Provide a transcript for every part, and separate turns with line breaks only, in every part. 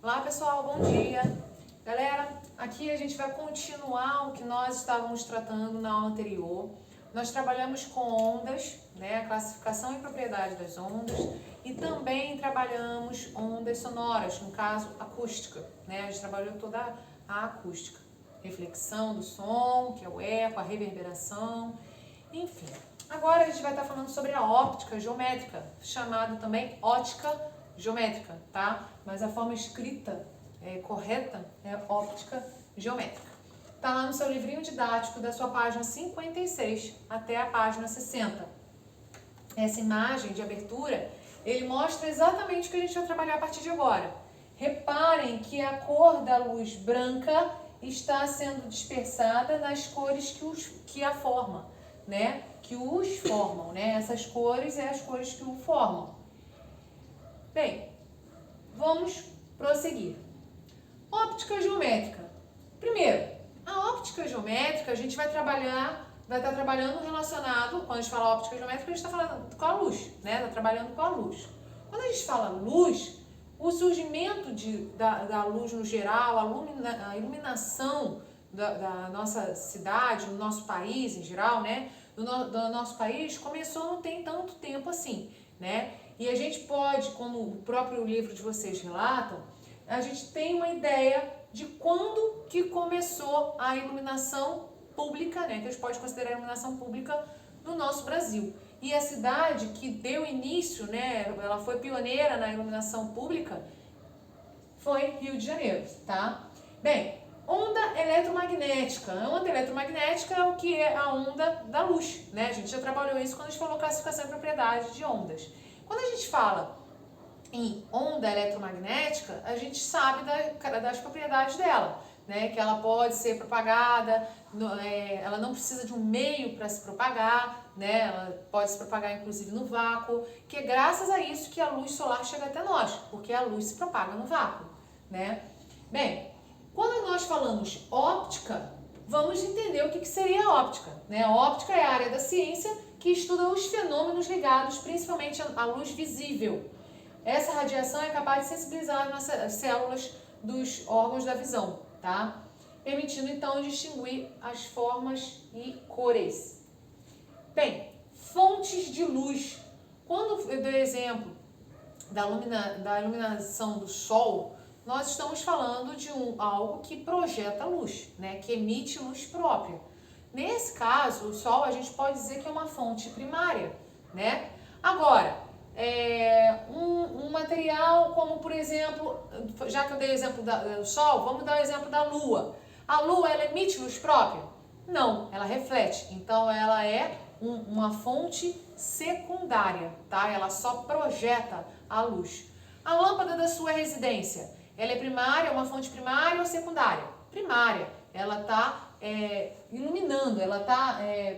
Olá pessoal, bom dia! Galera, aqui a gente vai continuar o que nós estávamos tratando na aula anterior. Nós trabalhamos com ondas, né, a classificação e propriedade das ondas, e também trabalhamos ondas sonoras, no caso acústica, né? A gente trabalhou toda a acústica, reflexão do som, que é o eco, a reverberação, enfim. Agora a gente vai estar falando sobre a óptica geométrica, chamada também ótica geométrica, tá? Mas a forma escrita correta é óptica geométrica. Tá lá no seu livrinho didático da sua página 56 até a página 60. Essa imagem de abertura, ele mostra exatamente o que a gente vai trabalhar a partir de agora. Reparem que a cor da luz branca está sendo dispersada nas cores que a formam, né? Que os formam, né? Essas cores é as cores que o formam. Bem, vamos prosseguir. Óptica geométrica. Primeiro, a óptica geométrica a gente vai estar trabalhando relacionado, quando a gente fala óptica geométrica, a gente está falando com a luz, né? Está trabalhando com a luz. Quando a gente fala luz, o surgimento da luz no geral, a iluminação da nossa cidade, do nosso país em geral, né? Do nosso país começou não tem tanto tempo assim, né? E a gente pode, como o próprio livro de vocês relatam, a gente tem uma ideia de quando que começou a iluminação pública, né? Que a gente pode considerar a iluminação pública no nosso Brasil. E a cidade que deu início, né? Ela foi pioneira na iluminação pública, foi Rio de Janeiro, tá? Bem, onda eletromagnética. A onda eletromagnética é o que é a onda da luz, né? A gente já trabalhou isso quando a gente falou classificação e propriedade de ondas. Quando a gente fala em onda eletromagnética, a gente sabe das propriedades dela, né? Que ela pode ser propagada, ela não precisa de um meio para se propagar, né? Ela pode se propagar inclusive no vácuo, que é graças a isso que a luz solar chega até nós, porque a luz se propaga no vácuo, né? Bem, quando nós falamos óptica, vamos entender o que seria a óptica, né? A óptica é a área da ciência que estuda os fenômenos ligados principalmente à luz visível. Essa radiação é capaz de sensibilizar as células dos órgãos da visão, tá? Permitindo então distinguir as formas e cores. Bem, fontes de luz. Quando eu dei exemplo da iluminação do Sol, nós estamos falando de algo que projeta luz, né? Que emite luz própria. Nesse caso, o Sol a gente pode dizer que é uma fonte primária, né? Agora, um material como, por exemplo, já que eu dei o exemplo do Sol, vamos dar o exemplo da Lua. A Lua, ela emite luz própria? Não, ela reflete. Então, ela é uma fonte secundária, tá? Ela só projeta a luz. A lâmpada da sua residência, ela é primária, uma fonte primária ou secundária? Primária. Ela está iluminando, ela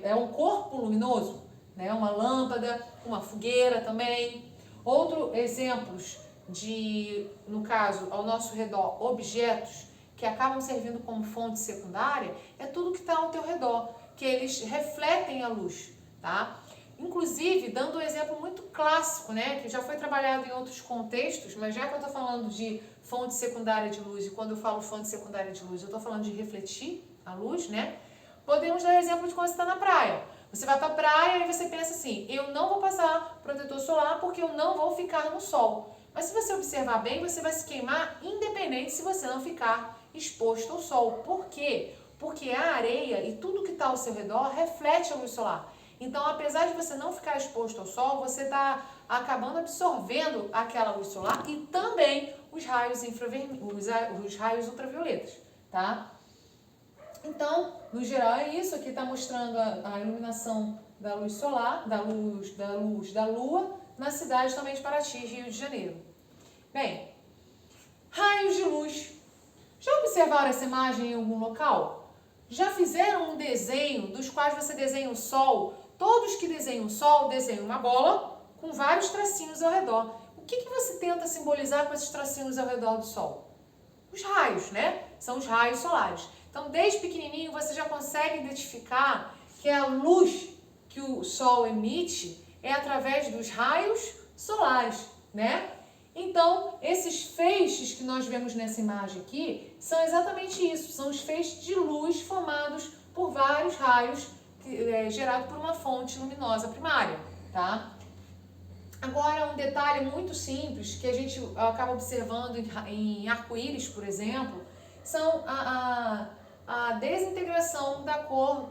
é um corpo luminoso, né? Uma lâmpada, uma fogueira também. Outros exemplos no caso, ao nosso redor, objetos que acabam servindo como fonte secundária, é tudo que está ao teu redor, que eles refletem a luz, tá? Inclusive, dando um exemplo muito clássico, né, que já foi trabalhado em outros contextos, mas já que eu estou falando de fonte secundária de luz, e quando eu falo fonte secundária de luz, eu estou falando de refletir a luz, né? Podemos dar exemplo de quando você está na praia. Você vai para a praia e você pensa assim, eu não vou passar protetor solar porque eu não vou ficar no sol. Mas se você observar bem, você vai se queimar independente se você não ficar exposto ao sol. Por quê? Porque a areia e tudo que está ao seu redor reflete a luz solar. Então, apesar de você não ficar exposto ao sol, você está acabando absorvendo aquela luz solar e também os raios ultravioletas, tá? Então, no geral é isso, aqui está mostrando a iluminação da luz solar, da luz da Lua, na cidade também de Paraty, Rio de Janeiro. Bem, raios de luz. Já observaram essa imagem em algum local? Já fizeram um desenho dos quais você desenha o Sol? Todos que desenham o Sol desenham uma bola com vários tracinhos ao redor. O que você tenta simbolizar com esses tracinhos ao redor do Sol? Os raios, né? São os raios solares. Então, desde pequenininho, você já consegue identificar que a luz que o Sol emite é através dos raios solares, né? Então, esses feixes que nós vemos nessa imagem aqui são exatamente isso, são os feixes de luz formados por vários raios gerados por uma fonte luminosa primária, tá? Agora, um detalhe muito simples que a gente acaba observando em arco-íris, por exemplo, são a desintegração da cor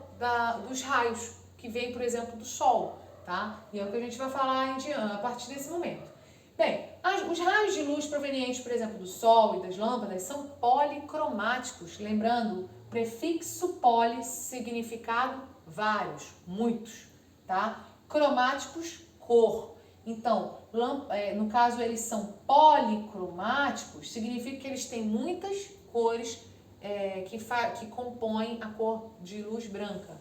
dos raios que vem, por exemplo, do Sol, tá? E é o que a gente vai falar a partir desse momento. Bem, os raios de luz provenientes, por exemplo, do Sol e das lâmpadas são policromáticos. Lembrando, prefixo poli, significado vários, muitos, tá? Cromáticos, cor. Então, no caso, eles são policromáticos, significa que eles têm muitas cores que compõem a cor de luz branca.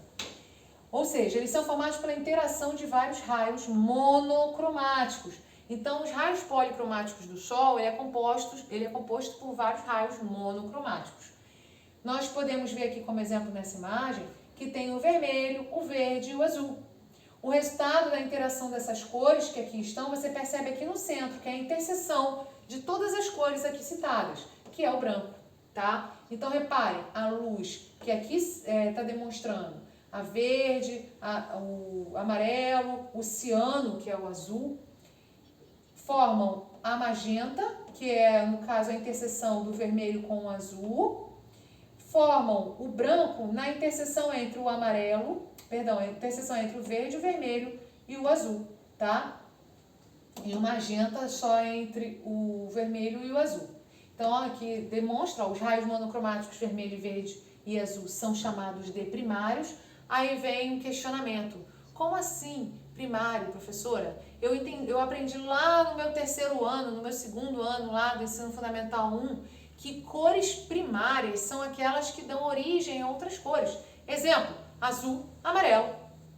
Ou seja, eles são formados pela interação de vários raios monocromáticos. Então, os raios policromáticos do Sol, ele é composto por vários raios monocromáticos. Nós podemos ver aqui como exemplo nessa imagem que tem o vermelho, o verde e o azul. O resultado da interação dessas cores que aqui estão, você percebe aqui no centro, que é a interseção de todas as cores aqui citadas, que é o branco, tá? Então, reparem, a luz que aqui está demonstrando a verde, o amarelo, o ciano, que é o azul, formam a magenta, que é, no caso, a interseção do vermelho com o azul, formam o branco na interseção entre o amarelo, a interseção entre o verde, o vermelho e o azul, tá? E o magenta só entre o vermelho e o azul. Então, aqui demonstra, os raios monocromáticos vermelho, verde e azul são chamados de primários. Aí vem um questionamento. Como assim primário, professora? Eu aprendi lá no meu terceiro ano, no meu segundo ano lá do ensino fundamental 1, que cores primárias são aquelas que dão origem a outras cores. Exemplo, azul, amarelo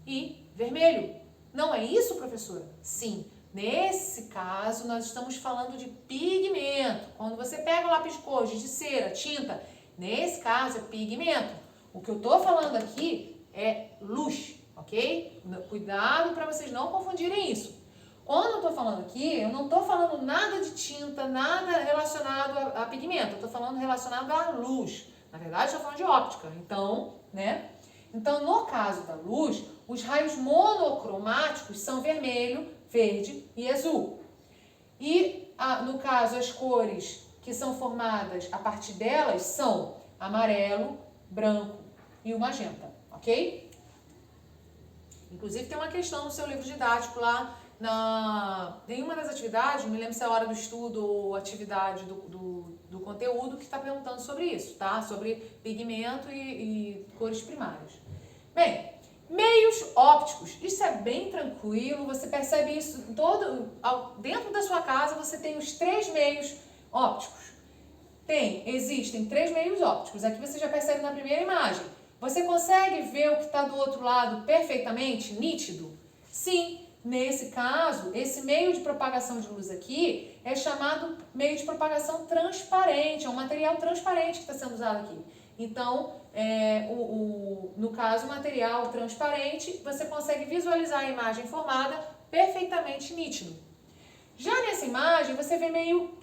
e vermelho. Não é isso, professora? Sim. Nesse caso, nós estamos falando de pigmento. Quando você pega o lápis de cor, giz de cera, tinta, nesse caso é pigmento. O que eu estou falando aqui é luz, ok? Cuidado para vocês não confundirem isso. Quando eu estou falando aqui, eu não estou falando nada de tinta, nada relacionado a pigmento. Eu estou falando relacionado à luz. Na verdade, eu estou falando de óptica. Então, né? Então, no caso da luz, os raios monocromáticos são vermelho, verde e azul. E, no caso, as cores que são formadas a partir delas são amarelo, branco e o magenta, ok? Inclusive, tem uma questão no seu livro didático lá, em uma das atividades, não me lembro se é a hora do estudo ou atividade do conteúdo, que está perguntando sobre isso, tá? Sobre pigmento e cores primárias. Bem, meios ópticos, isso é bem tranquilo, você percebe isso dentro da sua casa, você tem os 3 meios ópticos. Existem 3 meios ópticos, aqui você já percebe na primeira imagem. Você consegue ver o que está do outro lado perfeitamente, nítido? Sim, nesse caso, esse meio de propagação de luz aqui é chamado meio de propagação transparente, é um material transparente que está sendo usado aqui. Então, no caso, o material transparente, você consegue visualizar a imagem formada perfeitamente nítido. Já nessa imagem, você vê meio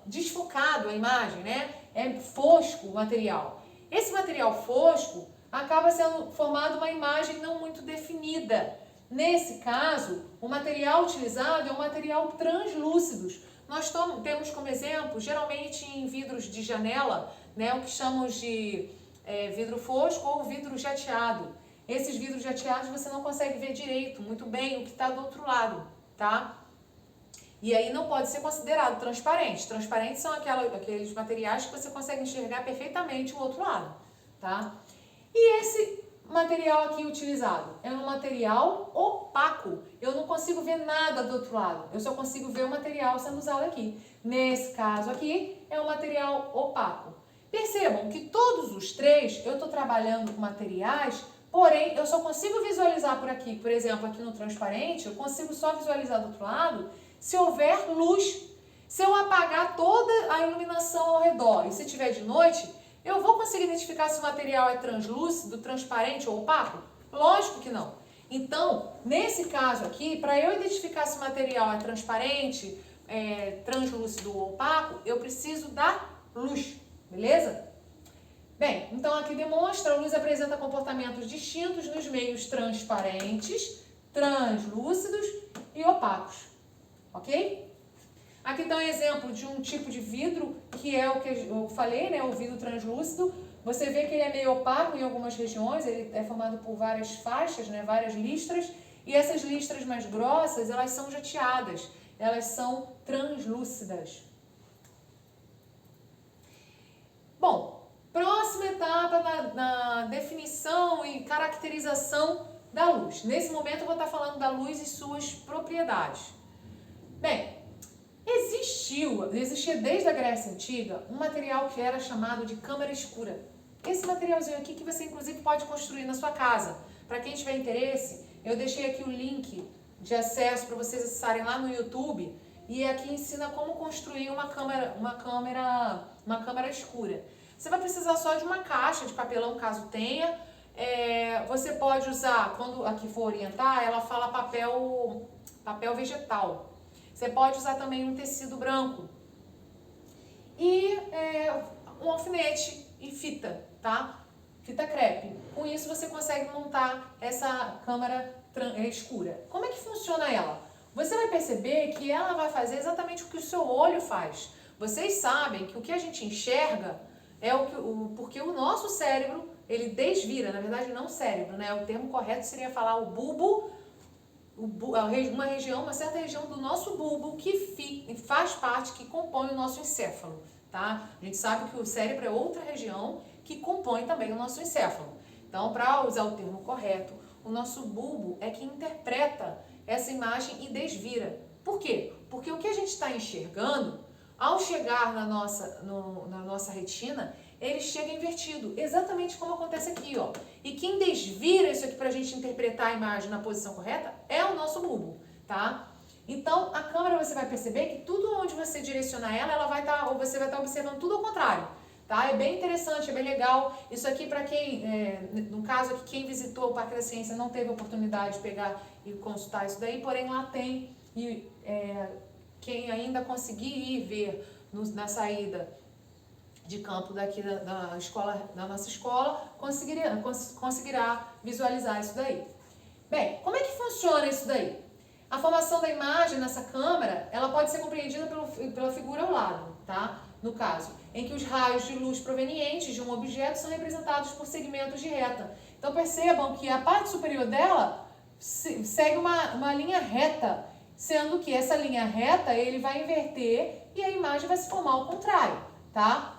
desfocado a imagem, né? É fosco o material. Esse material fosco acaba sendo formado uma imagem não muito definida. Nesse caso, o material utilizado é um material translúcido. Nós temos como exemplo, geralmente em vidros de janela, né, o que chamamos de vidro fosco ou vidro jateado. Esses vidros jateados você não consegue ver direito, muito bem, o que está do outro lado, tá? E aí não pode ser considerado transparente. Transparentes são aqueles materiais que você consegue enxergar perfeitamente o outro lado, tá? E esse material aqui utilizado é um material opaco. Eu não consigo ver nada do outro lado. Eu só consigo ver o material sendo usado aqui. Nesse caso aqui, é um material opaco. Percebam que todos os 3, eu estou trabalhando com materiais, porém, eu só consigo visualizar por aqui, por exemplo, aqui no transparente, eu consigo só visualizar do outro lado se houver luz. Se eu apagar toda a iluminação ao redor e se tiver de noite, eu vou conseguir identificar se o material é translúcido, transparente ou opaco? Lógico que não. Então, nesse caso aqui, para eu identificar se o material é transparente, translúcido ou opaco, eu preciso da luz, beleza? Bem, então aqui demonstra, a luz apresenta comportamentos distintos nos meios transparentes, translúcidos e opacos, ok? Aqui está um exemplo de um tipo de vidro, que é o que eu falei, né, o vidro translúcido. Você vê que ele é meio opaco em algumas regiões, ele é formado por várias faixas, né, várias listras, e essas listras mais grossas, elas são jateadas, elas são translúcidas. Bom, próxima etapa na definição e caracterização da luz. Nesse momento eu vou estar falando da luz e suas propriedades. Bem, existia desde a Grécia Antiga um material que era chamado de câmara escura. Esse materialzinho aqui que você inclusive pode construir na sua casa. Para quem tiver interesse, eu deixei aqui o link de acesso para vocês acessarem lá no YouTube, e aqui ensina como construir uma câmara escura. Você vai precisar só de uma caixa de papelão, caso tenha. Você pode usar, quando aqui for orientar, ela fala papel vegetal. Você pode usar também um tecido branco e um alfinete e fita, tá? Fita crepe. Com isso você consegue montar essa câmara escura. Como é que funciona ela? Você vai perceber que ela vai fazer exatamente o que o seu olho faz. Vocês sabem que o que a gente enxerga é porque o nosso cérebro, ele desvira, na verdade não o cérebro, né? O termo correto seria falar o bulbo, uma certa região do nosso bulbo que faz parte, que compõe o nosso encéfalo, tá? A gente sabe que o cérebro é outra região que compõe também o nosso encéfalo. Então, para usar o termo correto, o nosso bulbo é que interpreta essa imagem e desvira. Por quê? Porque o que a gente está enxergando, ao chegar na nossa retina, ele chega invertido, exatamente como acontece aqui, ó. E quem desvira isso aqui para a gente interpretar a imagem na posição correta é o nosso bulbo, tá? Então, a câmera, você vai perceber que tudo onde você direcionar ela vai estar, ou você vai estar observando tudo ao contrário, tá? É bem interessante, é bem legal. Isso aqui para quem, no caso aqui, quem visitou o Parque da Ciência não teve a oportunidade de pegar e consultar isso daí, porém lá tem, e quem ainda conseguir ir ver na saída de campo daqui da nossa escola, conseguirá visualizar isso daí. Bem, como é que funciona isso daí? A formação da imagem nessa câmera, ela pode ser compreendida pela figura ao lado, tá? No caso, em que os raios de luz provenientes de um objeto são representados por segmentos de reta. Então percebam que a parte superior dela segue uma linha reta, sendo que essa linha reta ele vai inverter e a imagem vai se formar ao contrário, tá?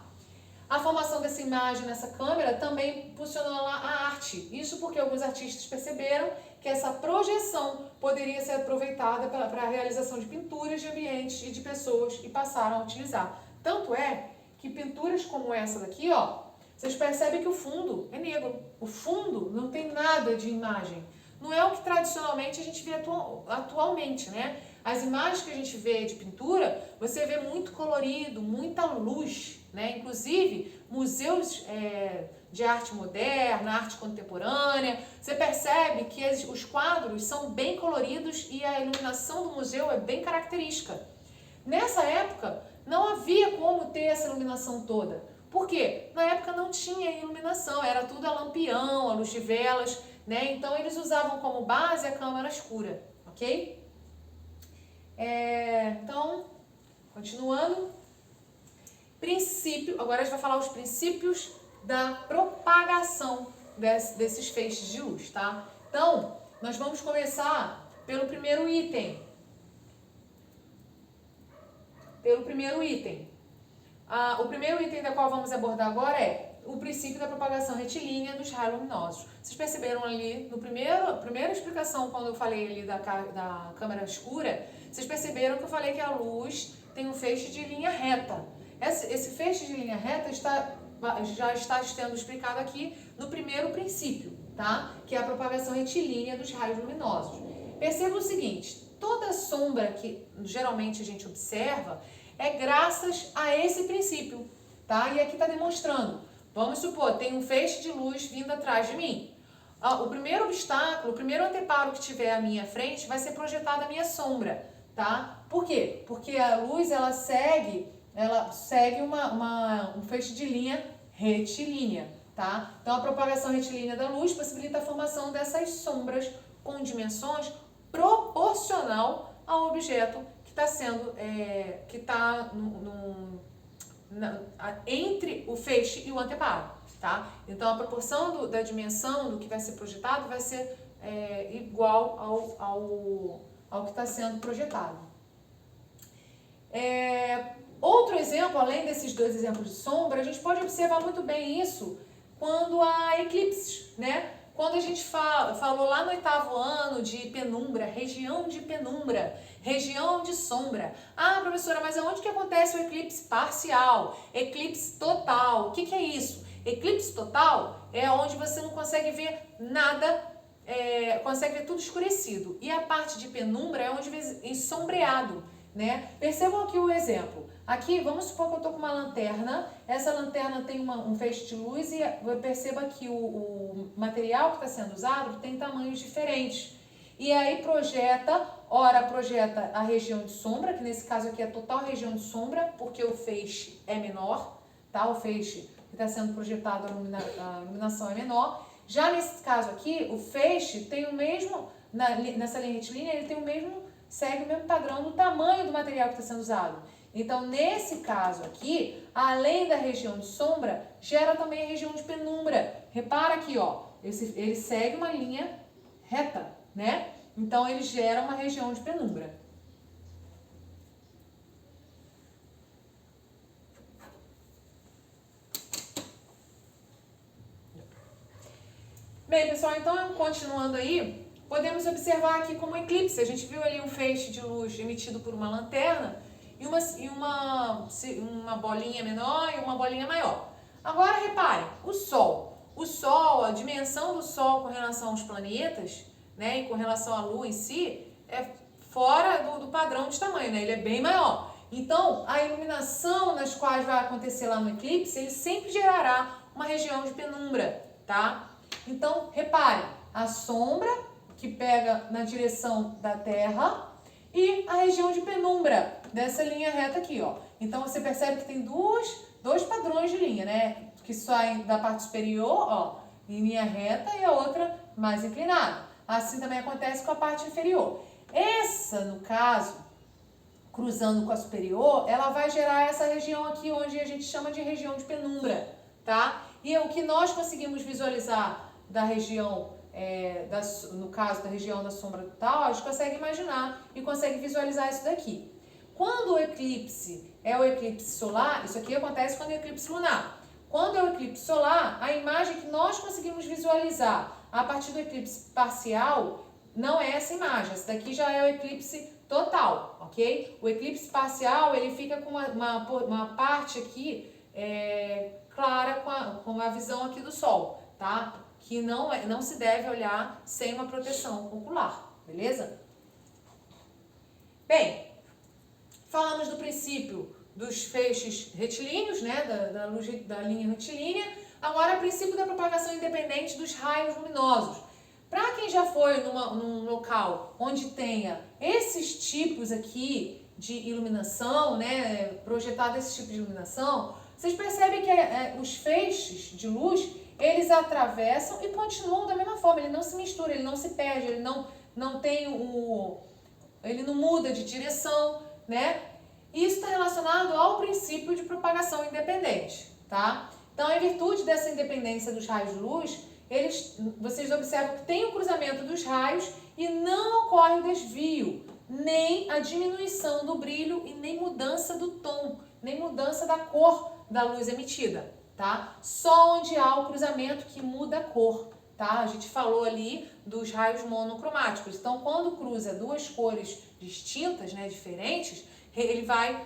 A formação dessa imagem nessa câmera também impulsionou lá a arte. Isso porque alguns artistas perceberam que essa projeção poderia ser aproveitada para a realização de pinturas de ambientes e de pessoas e passaram a utilizar. Tanto é que pinturas como essa daqui, ó, vocês percebem que o fundo é negro. O fundo não tem nada de imagem. Não é o que tradicionalmente a gente vê atualmente, né? As imagens que a gente vê de pintura, você vê muito colorido, muita luz, né? Inclusive, museus de arte moderna, arte contemporânea, você percebe que os quadros são bem coloridos e a iluminação do museu é bem característica. Nessa época, não havia como ter essa iluminação toda. Por quê? Na época não tinha iluminação, era tudo a lampião, a luz de velas, né? Então, eles usavam como base a câmara escura, ok? Então, continuando. Agora a gente vai falar os princípios da propagação desses feixes de luz, tá? Então, nós vamos começar pelo primeiro item. O primeiro item da qual vamos abordar agora é o princípio da propagação retilínea dos raios luminosos. Vocês perceberam ali, primeira explicação, quando eu falei ali da câmara escura, vocês perceberam que eu falei que a luz tem um feixe de linha reta. Esse feixe de linha reta já está sendo explicado aqui no primeiro princípio, tá? Que é a propagação retilínea dos raios luminosos. Perceba o seguinte, toda sombra que geralmente a gente observa é graças a esse princípio, tá? E aqui está demonstrando. Vamos supor, tem um feixe de luz vindo atrás de mim. o primeiro obstáculo, o primeiro anteparo que tiver à minha frente vai ser projetada a minha sombra, tá? Por quê? Porque a luz, ela segue um feixe de linha retilínea, tá? Então, a propagação retilínea da luz possibilita a formação dessas sombras com dimensões proporcional ao objeto que está sendo, entre o feixe e o anteparo, tá? Então, a proporção da dimensão do que vai ser projetado vai ser igual ao que está sendo projetado. Outro exemplo, além desses dois exemplos de sombra, a gente pode observar muito bem isso quando há eclipses, né? Quando a gente falou lá no 8º ano de penumbra, região de sombra. Ah, professora, mas aonde que acontece o eclipse parcial? Eclipse total, o que é isso? Eclipse total é onde você não consegue ver nada, consegue ver tudo escurecido. E a parte de penumbra é onde vê ensombreado, né? Percebam aqui o exemplo. Aqui, vamos supor que eu estou com uma lanterna, essa lanterna tem um feixe de luz e perceba que o material que está sendo usado tem tamanhos diferentes. E aí ora projeta a região de sombra, que nesse caso aqui é a total região de sombra, porque o feixe é menor, tá? O feixe que está sendo projetado, a iluminação é menor. Já nesse caso aqui, o feixe tem o mesmo, nessa linha retilínea, ele tem o mesmo, segue o mesmo padrão do tamanho do material que está sendo usado. Então, nesse caso aqui, além da região de sombra, gera também a região de penumbra. Repara aqui, ó, ele segue uma linha reta, né? Então, ele gera uma região de penumbra. Bem, pessoal, então, continuando aí, podemos observar aqui como eclipse. A gente viu ali um feixe de luz emitido por uma lanterna e uma bolinha menor e uma bolinha maior. Agora, reparem, o Sol. O Sol, a dimensão do Sol com relação aos planetas, né, e com relação à Lua em si, é fora do padrão de tamanho, né? Ele é bem maior. Então, a iluminação nas quais vai acontecer lá no eclipse, ele sempre gerará uma região de penumbra, tá? Então, reparem, a sombra que pega na direção da Terra e a região de penumbra dessa linha reta aqui, ó. Então, você percebe que tem dois padrões de linha, né? Que saem da parte superior, ó, em linha reta e a outra mais inclinada. Assim também acontece com a parte inferior. Essa, no caso, cruzando com a superior, ela vai gerar essa região aqui, onde a gente chama de região de penumbra, tá? E o que nós conseguimos visualizar da região, no caso da região da sombra total, a gente consegue imaginar e consegue visualizar isso daqui. Quando o eclipse é o eclipse solar, isso aqui acontece quando é o eclipse lunar. Quando é o eclipse solar, a imagem que nós conseguimos visualizar a partir do eclipse parcial não é essa imagem. Essa daqui já é o eclipse total, ok? O eclipse parcial, ele fica com uma parte aqui clara com a visão aqui do Sol, tá? Que não se deve olhar sem uma proteção ocular, beleza? Bem, falamos do princípio dos feixes retilíneos, né, da luz da linha retilínea. Agora, o princípio da propagação independente dos raios luminosos. Para quem já foi num local onde tenha esses tipos aqui de iluminação, né, projetado esse tipo de iluminação, vocês percebem que os feixes de luz, eles atravessam e continuam da mesma forma. Ele não se mistura, ele não se perde, ele ele não muda de direção, né? Isso está relacionado ao princípio de propagação independente, tá? Então, em virtude dessa independência dos raios de luz, vocês observam que tem o cruzamento dos raios e não ocorre o desvio, nem a diminuição do brilho e nem mudança do tom, nem mudança da cor da luz emitida, tá? Só onde há o cruzamento que muda a cor, tá? A gente falou ali dos raios monocromáticos. Então, quando cruza duas cores distintas, né, diferentes, ele vai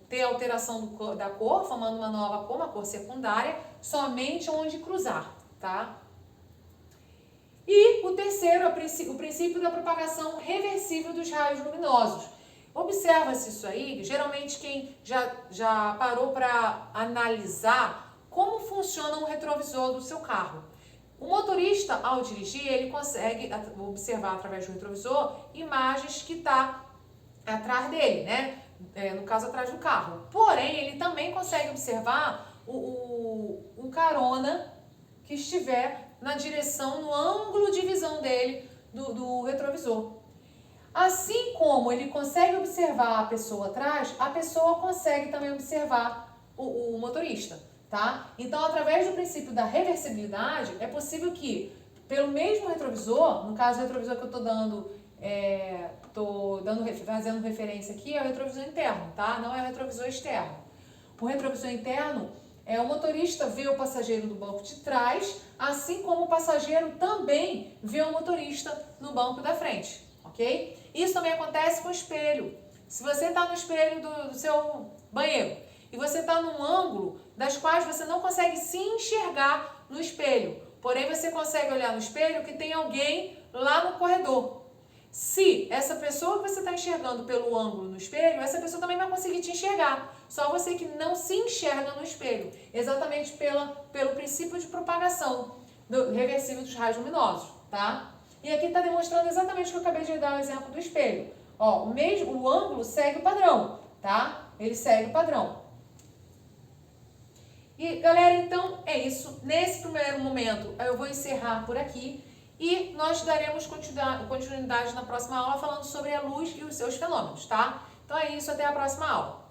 ter alteração da cor, formando uma nova cor, uma cor secundária, somente onde cruzar, tá? E o terceiro, o princípio da propagação reversível dos raios luminosos. Observa-se isso aí, geralmente quem já parou para analisar como funciona um retrovisor do seu carro. O motorista, ao dirigir, ele consegue observar através do retrovisor imagens que está atrás dele, né? No caso, atrás do carro. Porém, ele também consegue observar o carona que estiver na direção, no ângulo de visão dele do retrovisor. Assim como ele consegue observar a pessoa atrás, a pessoa consegue também observar o motorista, tá? Então, através do princípio da reversibilidade, é possível que, pelo mesmo retrovisor, no caso do retrovisor que eu fazendo referência aqui, é o retrovisor interno, tá? Não é o retrovisor externo. O retrovisor interno é o motorista vê o passageiro do banco de trás, assim como o passageiro também vê o motorista no banco da frente, ok? Isso também acontece com o espelho. Se você está no espelho do seu banheiro e você está num ângulo das quais você não consegue se enxergar no espelho, porém você consegue olhar no espelho que tem alguém lá no corredor. Se essa pessoa que você está enxergando pelo ângulo no espelho, essa pessoa também vai conseguir te enxergar. Só você que não se enxerga no espelho. Exatamente pelo princípio de propagação reversível dos raios luminosos, tá? E aqui está demonstrando exatamente o que eu acabei de dar o exemplo do espelho. Ó, o ângulo segue o padrão, tá? Ele segue o padrão. E, galera, então é isso. Nesse primeiro momento, eu vou encerrar por aqui. E nós daremos continuidade na próxima aula falando sobre a luz e os seus fenômenos, tá? Então é isso, até a próxima aula.